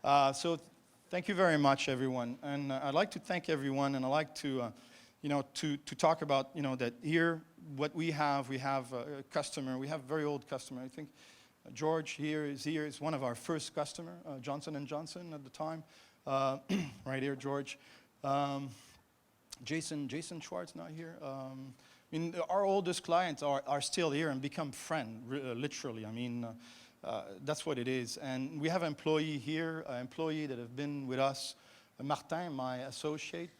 So thank you very much, everyone. And I'd like to thank everyone, and I'd like to, to talk about, that here, what we have a customer. We have a very old customer. I think George here is one of our first customer, Johnson & Johnson at the time. Right here, George. Jason Schwartz not here. Our oldest clients are still here and become friends, literally. That's what it is. And we have an employee here, an employee that have been with us, Martin, my associate.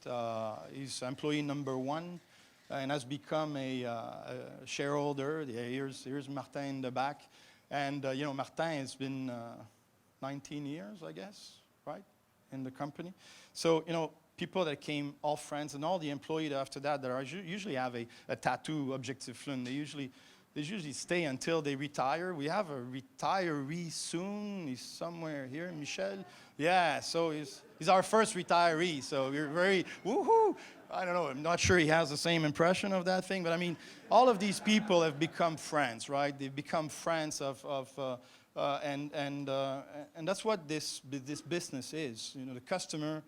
He's employee number 1 and has become a shareholder. Here's Martin in the back. And, Martin has been 19 years, I guess, right, in the company. So, people that came, all friends, and all the employees after that usually have a tattoo, Objectif Lune. They usually stay until they retire. We have a retiree soon. He's somewhere here, Michel. Yeah, so he's our first retiree. So we're very, woohoo. I don't know, I'm not sure he has the same impression of that thing, but all of these people have become friends, right? They've become friends and that's what this business is. The customer,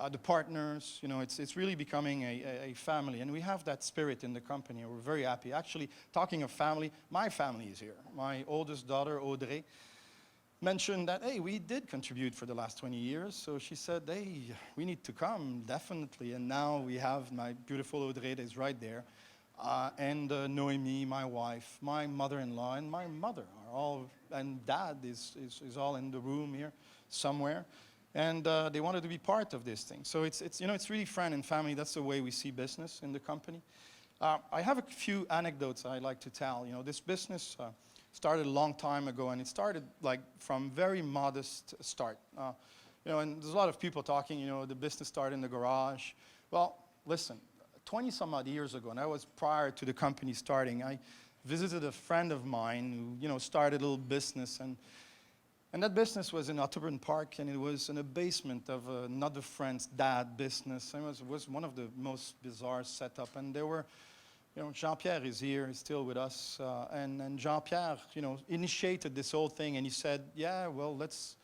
the partners, it's really becoming a family. And we have that spirit in the company. We're very happy. Actually, talking of family, my family is here. My oldest daughter, Audrey, mentioned that, hey, we did contribute for the last 20 years. So she said, hey, we need to come, definitely. And now we have my beautiful Audrey that is right there. And Noemi, my wife, my mother-in-law, and my mother are all, and Dad is all in the room here somewhere. And they wanted to be part of this thing. So it's really friend and family. That's the way we see business in the company. I have a few anecdotes I'd like to tell. This business started a long time ago, and it started from very modest start. And there's a lot of people talking, the business started in the garage. Well, listen, 20 some odd years ago, and that was prior to the company starting, I visited a friend of mine who, started a little business, and that business was in Otterburn Park, and it was in a basement of another friend's dad business. And it was one of the most bizarre setup. And there were, Jean-Pierre is here, he's still with us. And Jean-Pierre, initiated this whole thing, and he said, yeah, well, let's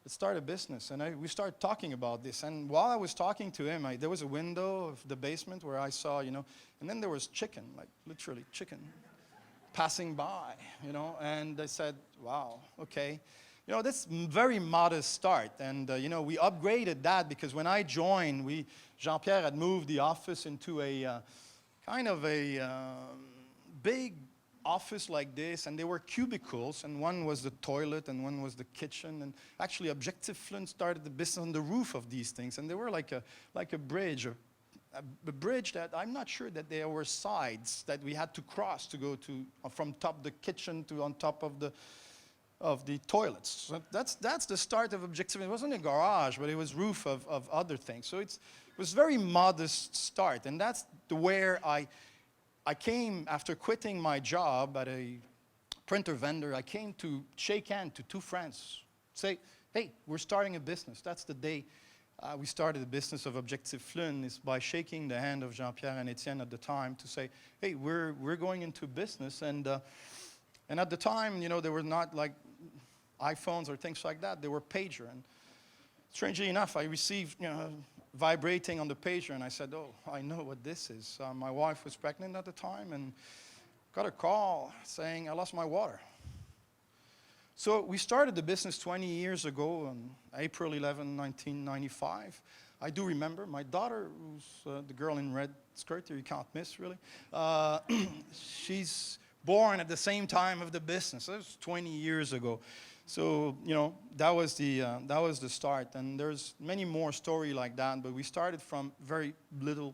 start a business. And we started talking about this. And while I was talking to him, there was a window of the basement where I saw, and then there was chicken, literally chicken, passing by, And I said, wow, okay. This very modest start, and we upgraded that because when I joined, Jean-Pierre had moved the office into a kind of a big office like this, and there were cubicles, and one was the toilet, and one was the kitchen, and actually Objectif Lune started the business on the roof of these things, and they were like a bridge, a bridge that I'm not sure that there were sides that we had to cross to go to from top of the kitchen to on top of the toilets. So that's the start of Objectif. It wasn't a garage, but it was roof of other things. So it was very modest start, and that's where I came after quitting my job at a printer vendor. I came to shake hands to 2 friends, say, hey, we're starting a business. That's the day we started the business of Objectif Lune, is by shaking the hand of Jean-Pierre and Etienne at the time to say, hey, we're going into business. And at the time, there were not iPhones or things like that. They were pager. And strangely enough, I received, vibrating on the pager, and I said, oh, I know what this is. My wife was pregnant at the time and got a call saying I lost my water. So we started the business 20 years ago on April 11, 1995. I do remember my daughter, who's the girl in red skirt here, you can't miss really. She's born at the same time of the business. That was 20 years ago. So, that was the start. And there's many more stories like that, but we started from very little